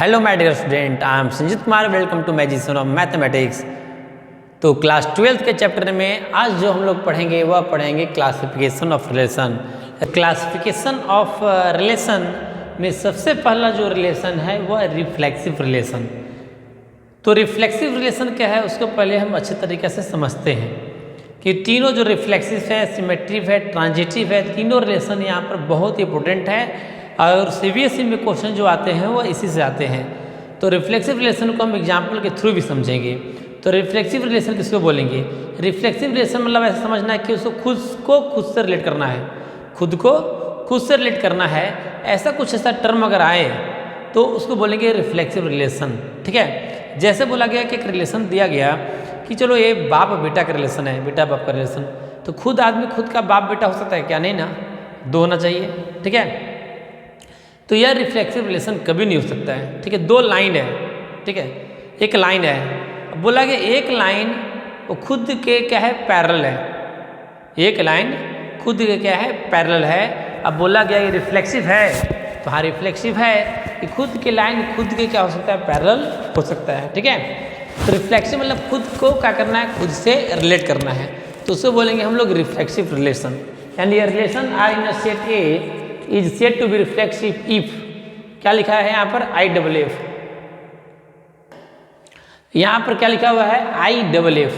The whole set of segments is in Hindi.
Hello my dear student, I am Sanjeet Kumar. Welcome to magician of mathematics. तो क्लास 12 के चैप्टर में आज जो हम लोग पढ़ेंगे वह पढ़ेंगे classification of relation. Classification of relation में सबसे पहला जो रिलेशन है वह रिफ्लेक्सिव रिलेशन। तो रिफ्लेक्सिव रिलेशन क्या है उसको पहले हम अच्छे तरीके से समझते हैं कि तीनों जो रिफ्लेक्सिव है, सिमेट्रिव है, ट्रांजिटिव है, तीनों रिलेशन यहाँ पर बहुत इंपॉर्टेंट है और सीबीएसई में क्वेश्चन जो आते हैं वो इसी से आते हैं। तो रिफ्लेक्सिव रिलेशन को हम एग्जाम्पल के थ्रू भी समझेंगे। तो रिफ्लेक्सिव रिलेशन किसको बोलेंगे? रिफ्लेक्सिव रिलेशन मतलब ऐसा समझना है कि उसको खुद से रिलेट करना है, खुद को खुद से रिलेट करना है। ऐसा कुछ ऐसा टर्म अगर आए तो उसको बोलेंगे रिफ्लेक्सिव रिलेशन। ठीक है, जैसे बोला गया कि एक रिलेशन दिया गया कि चलो ये बाप बेटा का रिलेशन है, बेटा बाप का रिलेशन, तो खुद आदमी खुद का बाप बेटा हो सकता है क्या? नहीं ना, दो होना चाहिए। ठीक है, तो यह रिफ्लेक्सिव रिलेशन कभी नहीं हो सकता है। ठीक है, दो लाइन है, ठीक है, एक लाइन है, बोला कि एक लाइन वो खुद के क्या है, पैरेलल है। एक लाइन खुद के क्या है, पैरेलल है। अब बोला गया ये रिफ्लेक्सिव है, तो हाँ रिफ्लेक्सिव है कि खुद के लाइन खुद के क्या हो सकता है, पैरेलल हो सकता है। ठीक है, तो रिफ्लेक्सिव मतलब खुद को क्या करना है, खुद से रिलेट करना है, तो उसे बोलेंगे हम लोग रिफ्लेक्सिव रिलेशन। यानी ये relation R in set A is set to be reflexive if, क्या लिखा है यहाँ पर, आई डबल एफ। यहाँ पर क्या लिखा हुआ है, आई डबल एफ,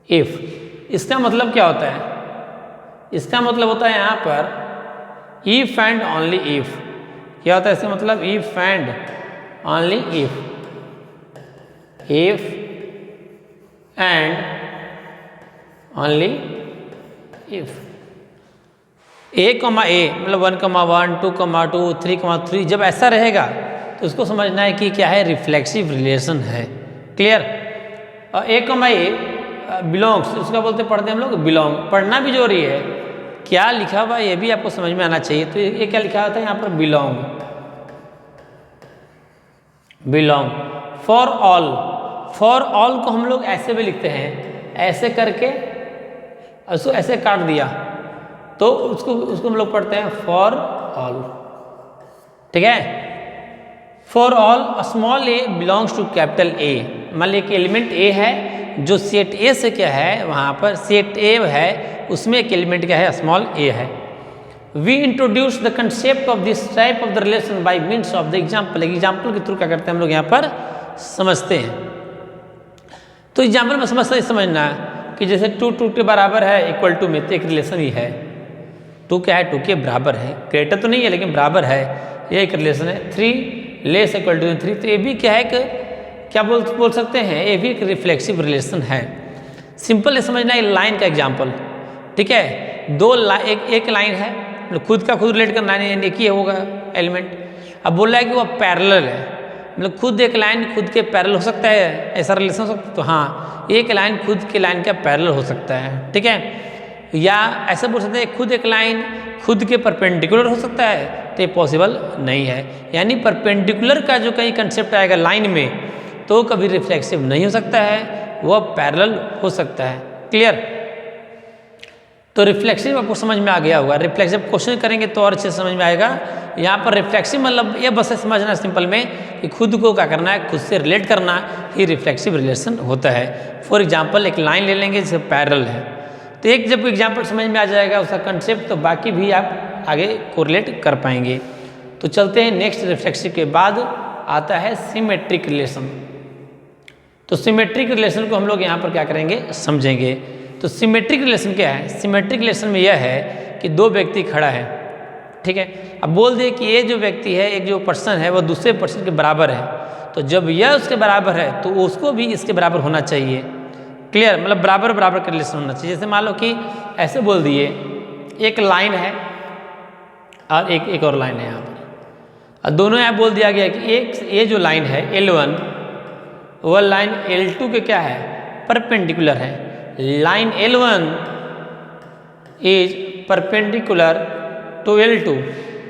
इफ। इसका मतलब क्या होता है? इसका मतलब होता है यहाँ पर इफ एंड ओनली इफ। क्या होता है इसका मतलब? If and only if, if and only if. A comma A मतलब 1,1, 2,2, 3,3 जब ऐसा रहेगा तो उसको समझना है कि क्या है, रिफ्लेक्सिव रिलेशन है। क्लियर? और ए कमा ए बिलोंग्स, उसका बोलते पढ़ते हैं हम लोग बिलोंग। पढ़ना भी जरूरी है, क्या लिखा हुआ ये भी आपको समझ में आना चाहिए। तो ये क्या लिखा होता है यहाँ पर, belong, belong. For all, for all को हम लोग ऐसे भी लिखते हैं, ऐसे करके उसको ऐसे काट दिया तो उसको हम लोग पढ़ते हैं फॉर ऑल। ठीक है, for all small A belongs to capital A. मान लीजिए कि एलिमेंट ए है जो सेट ए से क्या है, वहाँ पर सेट ए है, उसमें एक एलिमेंट क्या है, स्मॉल ए है। We introduce the concept of this type of the relation by means of the example. Example के थ्रू क्या करते हैं हम लोग यहाँ पर समझते हैं। तो एग्जाम्पल में समझना है कि जैसे 2 के बराबर है इक्वल टू में, तो एक रिलेशन ही है। 2 क्या है, 2 के बराबर है, ग्रेटर तो नहीं है लेकिन बराबर है, ये एक रिलेशन है। 3 लेस इक्वल टू 3, तो ये भी क्या है कि क्या बोल सकते हैं, ये भी एक रिफ्लेक्सिव रिलेशन है। सिंपल समझना है लाइन का एग्जाम्पल। ठीक है, एक लाइन है, मतलब खुद का खुद रिलेट करना है, एक ही होगा एलिमेंट। अब बोल रहा है कि वह पैरेलल है, मतलब खुद एक लाइन खुद के पैरेलल हो सकता है, ऐसा रिलेशन हो सकता है। तो हाँ, एक लाइन खुद के लाइन का पैरेलल हो सकता है। ठीक है, या ऐसा बोल सकते हैं खुद एक लाइन खुद के परपेंडिकुलर हो सकता है, तो ये पॉसिबल नहीं है। यानी परपेंडिकुलर का जो कहीं कंसेप्ट आएगा लाइन में तो कभी रिफ्लेक्सिव नहीं हो सकता है, वह पैरेलल हो सकता है। क्लियर? तो रिफ्लेक्सिव आपको समझ में आ गया होगा। रिफ्लेक्सिव क्वेश्चन करेंगे तो और अच्छे से समझ में आएगा। यहाँ पर रिफ्लेक्सिव मतलब ये बस समझना सिंपल में कि खुद को क्या करना है, खुद से रिलेट करना ही रिफ्लेक्सिव रिलेशन होता है। फॉर एग्जाम्पल एक लाइन ले लेंगे जिससे पैरेलल है, तो एक जब एग्जाम्पल समझ में आ जाएगा उसका कंसेप्ट, तो बाकी भी आप आगे कोरिलेट कर पाएंगे। तो चलते हैं नेक्स्ट। रिफ्लेक्सिव के बाद आता है सिमेट्रिक रिलेशन। तो सिमेट्रिक रिलेशन को हम लोग यहाँ पर क्या करेंगे, समझेंगे। तो सिमेट्रिक रिलेशन क्या है? सिमेट्रिक रिलेशन में यह है कि दो व्यक्ति खड़ा है, ठीक है, अब बोल दे कि ये जो व्यक्ति है, एक जो पर्सन है, वो दूसरे पर्सन के बराबर है, तो जब यह उसके बराबर है तो उसको भी इसके बराबर होना चाहिए। क्लियर? मतलब बराबर बराबर का रिलेशन होना चाहिए। जैसे मान लो कि ऐसे बोल दिए, एक लाइन है और एक और लाइन है यहाँ पर, और दोनों यहाँ बोल दिया गया कि एक ये जो लाइन है L1, वह लाइन L2 के क्या है, परपेंडिकुलर है। Line L1 is perpendicular to L2,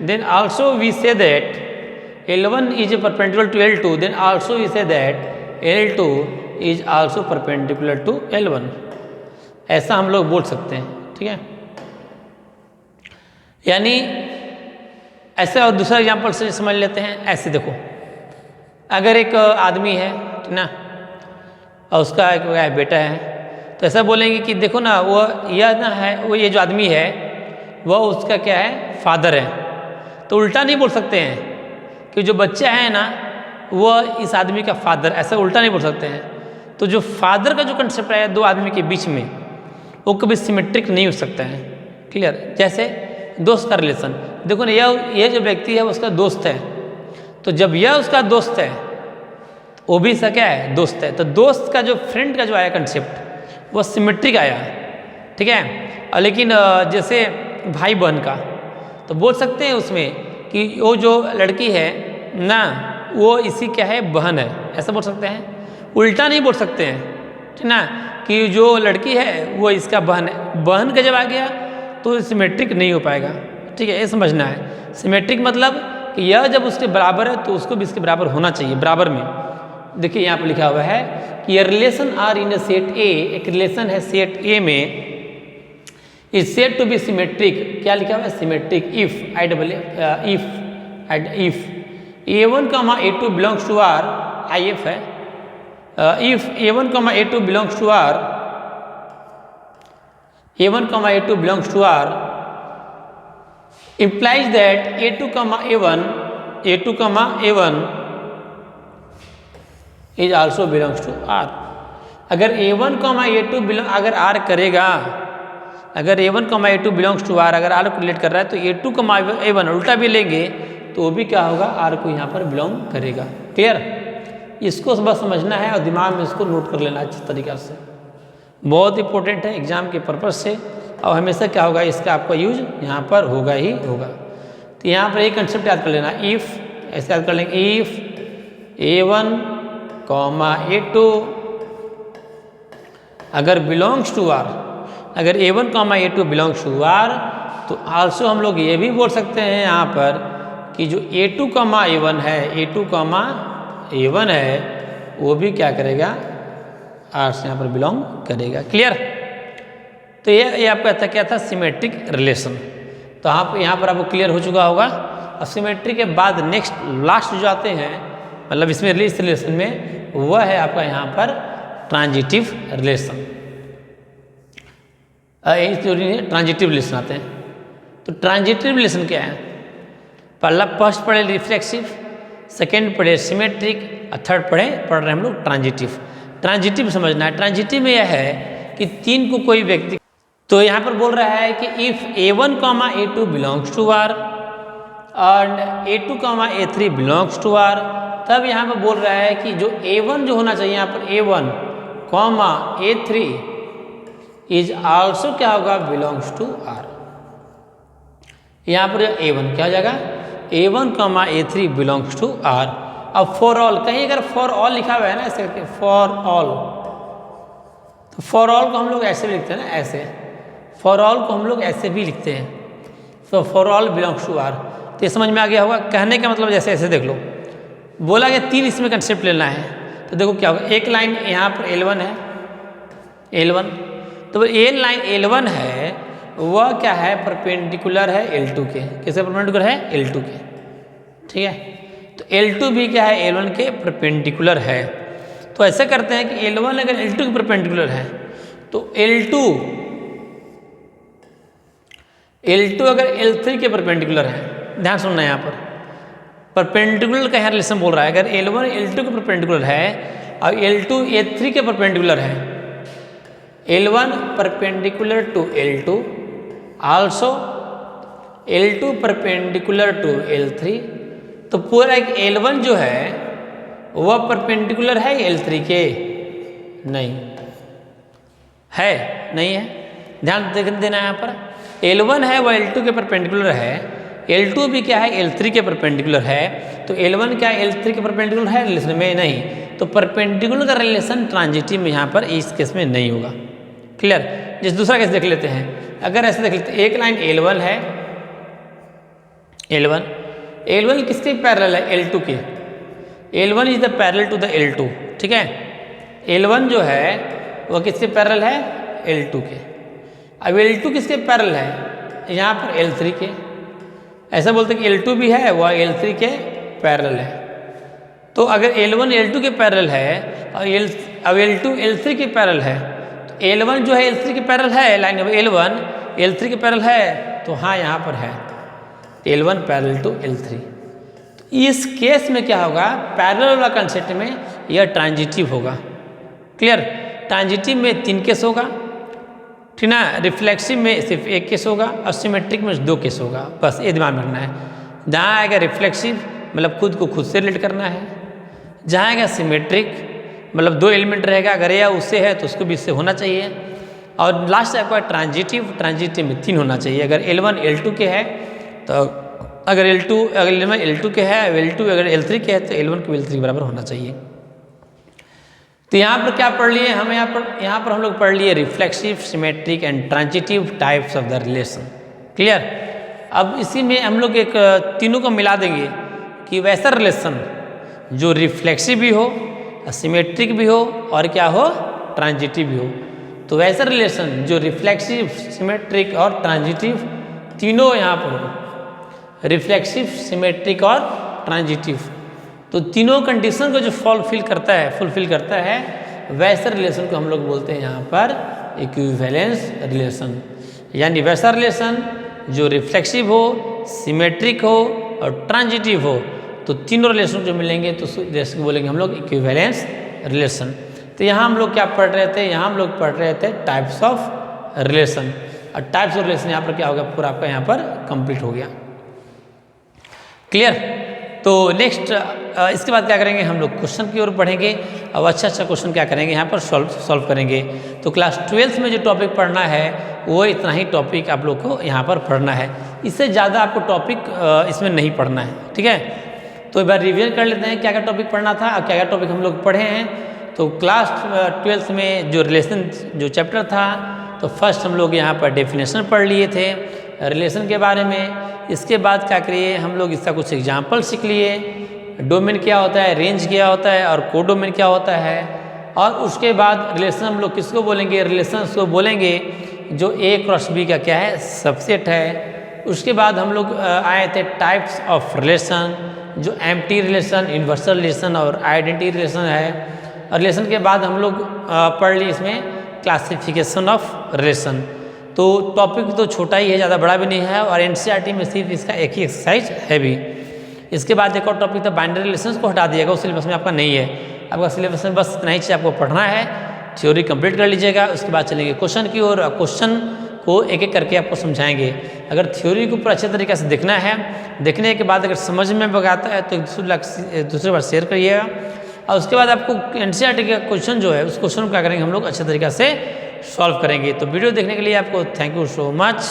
then also we say that L1 is perpendicular to L2, then also we say that L2 is also perpendicular to L1। ऐसा हम लोग बोल सकते हैं। ठीक है, यानी ऐसे और दूसरा एग्जाम्पल से समझ लेते हैं। ऐसे देखो, अगर एक आदमी है, ठीक ना, और उसका एक बेटा है, तो ऐसा बोलेंगे कि देखो ना, वो यह ना है, वो ये जो आदमी है वह उसका क्या है, फादर है। तो उल्टा नहीं बोल सकते हैं कि जो बच्चा है ना वह इस आदमी का फादर, ऐसा उल्टा नहीं बोल सकते हैं। तो जो फादर का जो कंसेप्ट है दो आदमी के बीच में, वो कभी सिमेट्रिक नहीं हो सकता है। क्लियर? जैसे दोस्त का रिलेशन, देखो ना, यह जो व्यक्ति है उसका दोस्त है, तो जब यह उसका दोस्त है वो भी इसका क्या है, दोस्त है। तो दोस्त का जो फ्रेंड का जो आया कंसेप्ट वो सिमेट्रिक आया, ठीक है। और लेकिन जैसे भाई बहन का, तो बोल सकते हैं उसमें कि वो जो लड़की है ना वो इसी क्या है, बहन है, ऐसा बोल सकते हैं। उल्टा नहीं बोल सकते हैं, ठीक ना, कि जो लड़की है वो इसका बहन है। बहन का जब आ गया तो सिमेट्रिक नहीं हो पाएगा, ठीक है, ये समझना है। सिमेट्रिक मतलब कि यह जब उसके बराबर है तो उसको भी इसके बराबर होना चाहिए, बराबर में। देखिए यहाँ पर लिखा हुआ है कि ये relation R in set A, एक रिलेशन है सेट ए में, is set to be symmetric. क्या लिखा हुआ है, symmetric if A1, A2 belongs to R, IF है, if A1, A2 belongs to R, A1, A2 belongs to R implies that A2, A1 is also belongs to R। अगर A1, A2 बिलोंग, अगर R करेगा, अगर A1, A2 belongs to R, अगर R को रिलेट कर रहा है तो A2, A1 उल्टा भी लेंगे तो वो भी क्या होगा, R को यहाँ पर बिलोंग करेगा। क्लियर? इसको बस समझना है और दिमाग में इसको नोट कर लेना अच्छी तरीक़ा से, बहुत इंपॉर्टेंट है एग्जाम के पर्पज़ से। और हमेशा क्या होगा, इसका आपका यूज यहाँ पर होगा ही होगा। तो यहाँ पर एक कंसेप्ट याद कर लेना, इफ़, ऐसे याद कर लेंगे, इफ़ A1, A2 अगर बिलोंग्स टू R, अगर A1, A2 belongs to R, तो आल्सो हम लोग ये भी बोल सकते हैं यहाँ पर कि जो A2, A1 है, A2, A1 है, वो भी क्या करेगा, R से यहाँ पर बिलोंग करेगा। क्लियर? तो ये आपका था, क्या था, सिमेट्रिक रिलेशन। तो आप यहाँ पर आपको क्लियर हो चुका होगा। और सिमेट्रिक के बाद नेक्स्ट लास्ट जो आते हैं, मतलब इसमें इस रिलेशन में, वह है आपका यहाँ पर ट्रांजिटिव रिलेशन। ट्रांजिटिव रिलेशन आते हैं। तो ट्रांजिटिव रिलेशन क्या है, पहला फर्स्ट पढ़े रिफ्लेक्सिव, सेकेंड पढ़े सिमेट्रिक, और थर्ड पढ़ रहे हम लोग ट्रांजिटिव। ट्रांजिटिव समझना है। ट्रांजिटिव में यह है कि तीन को कोई व्यक्ति, तो यहाँ पर बोल रहा है कि if A1, A2 belongs to R and A2, A3 belongs to R, तब यहाँ पर बोल रहा है कि जो A1 जो होना चाहिए यहाँ पर A1, A3 इज आल्सो क्या होगा, बिलोंग्स टू R। यहाँ पर A1 क्या हो जाएगा, A1, A3 belongs to R। अब फॉर ऑल, कहीं अगर फॉर ऑल लिखा हुआ है ना ऐसे करके, फॉर ऑल, तो फॉर ऑल को हम लोग ऐसे भी लिखते हैं ना, ऐसे, फॉर ऑल को हम लोग ऐसे भी लिखते हैं। तो for all belongs to R, तो ये समझ में आ गया होगा। कहने का मतलब जैसे ऐसे देख लो, बोला गया तीन इसमें कंसेप्ट लेना है। तो देखो क्या होगा, एक लाइन यहाँ पर L1 है, L1, तो ये लाइन L1 है वह क्या है, परपेंडिकुलर है L2 के। किससे परपेंडिकुलर है, L2 के, ठीक है। तो L2 भी क्या है, L1 के परपेंडिकुलर है। तो ऐसे करते हैं कि L1 अगर L2 के परपेंडिकुलर है तो L2 अगर L3 के परपेंडिकुलर है, ध्यान सुनना है यहाँ पर, परपेंडिकुलर का यहाँ रिलेशन बोल रहा है। अगर L1 L2 के परपेंडिकुलर है और L2 A3 के परपेंडिकुलर है, L1 perpendicular to L2, also L2 perpendicular to L3, तो पूरा एक L1 जो है वह परपेंडिकुलर है L3 के, नहीं है, नहीं है, ध्यान देना यहाँ पर। L1 है वह L2 के परपेंडिकुलर है, L2 भी क्या है, L3 के परपेंडिकुलर है। तो L1 क्या L3 के परपेंडिकुलर है रिलेशन में, नहीं, तो परपेंडिकुलर का रिलेशन ट्रांजिटिव में यहाँ पर इस केस में नहीं होगा। क्लियर? जिस दूसरा केस देख लेते हैं, अगर ऐसे देख लेते हैं, एक लाइन L1 है, L1 किसके पैरेलल है, L2 के। L1 is the parallel to the L2, ठीक है। L1 जो है वह किसके पैरेलल है, L2 के। अब L2 किसके पैरेलल है, यहाँ पर L3 के। ऐसा बोलते हैं कि L2 भी है वह L3 के पैरेलल है। तो अगर L1 L2 के पैरेलल है और अब L2 L3 के पैरेलल है, तो L1 जो है L3 के पैरेलल है, लाइन नंबर L1 L3 के पैरेलल है, तो हाँ यहाँ पर है L1 पैरेलल टू L3। तो इस केस में क्या होगा, पैरेलल वाला कंसेप्ट में यह ट्रांजिटिव होगा। क्लियर, ट्रांजिटिव में 3 केस होगा, ठीक ना, रिफ्लेक्सिव में सिर्फ 1 केस होगा और सिमेट्रिक में 2 केस होगा। बस ये दिमाग में रखना है। जहाँ आएगा रिफ्लेक्सिव मतलब खुद को खुद से रिलेट करना है, जहाँ आएगा सिमेट्रिक मतलब 2 एलिमेंट रहेगा, अगर यह उससे है तो उसको भी इससे होना चाहिए, और लास्ट आपका ट्रांजिटिव, ट्रांजिटिव में 3 होना चाहिए। अगर L1 L2 के है तो अगर L1 L2 के है, L2 अगर L3 के है तो L1 को L3 के बराबर होना चाहिए। तो यहाँ पर क्या पढ़ लिए हम, यहाँ पर हम लोग पढ़ लिए reflexive, symmetric and transitive types of the relation. Clear. अब इसी में हम लोग एक तीनों को मिला देंगे कि वैसा रिलेशन जो रिफ्लेक्सिव भी हो, सिमेट्रिक भी हो और क्या हो, ट्रांजिटिव भी हो। तो वैसा रिलेशन जो रिफ्लेक्सिव, सिमेट्रिक और ट्रांजिटिव तीनों यहाँ पर हो, रिफ्लेक्सिव, सिमेट्रिक और ट्रांजिटिव, तो तीनों कंडीशन को जो फुलफिल करता है वैसे रिलेशन को हम लोग बोलते हैं यहाँ पर इक्विवेलेंस रिलेशन। यानी वैसा रिलेशन जो रिफ्लेक्सिव हो, सिमेट्रिक हो और ट्रांजिटिव हो, तो तीनों रिलेशन जो मिलेंगे तो रिलेशन बोलेंगे हम लोग इक्विवेलेंस रिलेशन। तो यहाँ हम लोग क्या पढ़ रहे थे, यहाँ हम लोग पढ़ रहे थे टाइप्स ऑफ रिलेशन, और टाइप्स ऑफ रिलेशन यहाँ पर क्या होगा, पूरा आपका यहाँ पर कंप्लीट हो गया। क्लियर। तो नेक्स्ट इसके बाद क्या करेंगे, हम लोग क्वेश्चन की ओर बढ़ेंगे। अब अच्छा क्वेश्चन क्या करेंगे यहाँ पर सॉल्व करेंगे। तो क्लास 12th में जो टॉपिक पढ़ना है वो इतना ही टॉपिक आप लोग को यहाँ पर पढ़ना है, इससे ज़्यादा आपको टॉपिक इसमें नहीं पढ़ना है। ठीक है, तो एक बार रिवीजन कर लेते हैं क्या क्या टॉपिक पढ़ना था और क्या क्या टॉपिक हम लोग पढ़े हैं। तो क्लास 12th में जो रिलेशन जो चैप्टर था, तो फर्स्ट हम लोग यहाँ पर डेफिनेशन पढ़ लिए थे रिलेशन के बारे में। इसके बाद क्या करिए, हम लोग इसका कुछ एग्जाम्पल सीख लिए, डोमेन क्या होता है, रेंज क्या होता है और कोडोमेन क्या होता है। और उसके बाद रिलेशन हम लोग किसको बोलेंगे, रिलेशन को बोलेंगे जो A क्रॉस B का क्या है, सबसेट है। उसके बाद हम लोग आए थे टाइप्स ऑफ रिलेशन, जो एम्प्टी रिलेशन, यूनिवर्सल रिलेशन और आइडेंटिटी रिलेशन है। और रिलेशन के बाद हम लोग पढ़ लिए इसमें क्लासिफिकेशन ऑफ रिलेशन। तो टॉपिक तो छोटा ही है, ज़्यादा बड़ा भी नहीं है, और NCERT में सिर्फ इसका एक ही एक्सरसाइज है भी। इसके बाद एक और टॉपिक था बाइनरी रिलेशंस, को हटा दिएगा, उस सिलेबस में आपका नहीं है। आपका सिलेबस में बस इतना ही चीज़ आपको पढ़ना है, थ्योरी कंप्लीट कर लीजिएगा। उसके बाद चलेंगे क्वेश्चन की ओर, क्वेश्चन को एक एक करके आपको समझाएंगे। अगर थ्योरी को पूरा अच्छे तरीके से देखना है, देखने के बाद अगर समझ में आता है तो दूसरी बार शेयर करिएगा। और उसके बाद आपको NCERT का क्वेश्चन जो है उस क्वेश्चन को क्या करेंगे हम लोग अच्छे तरीके से सॉल्व करेंगे। तो वीडियो देखने के लिए आपको थैंक यू सो मच।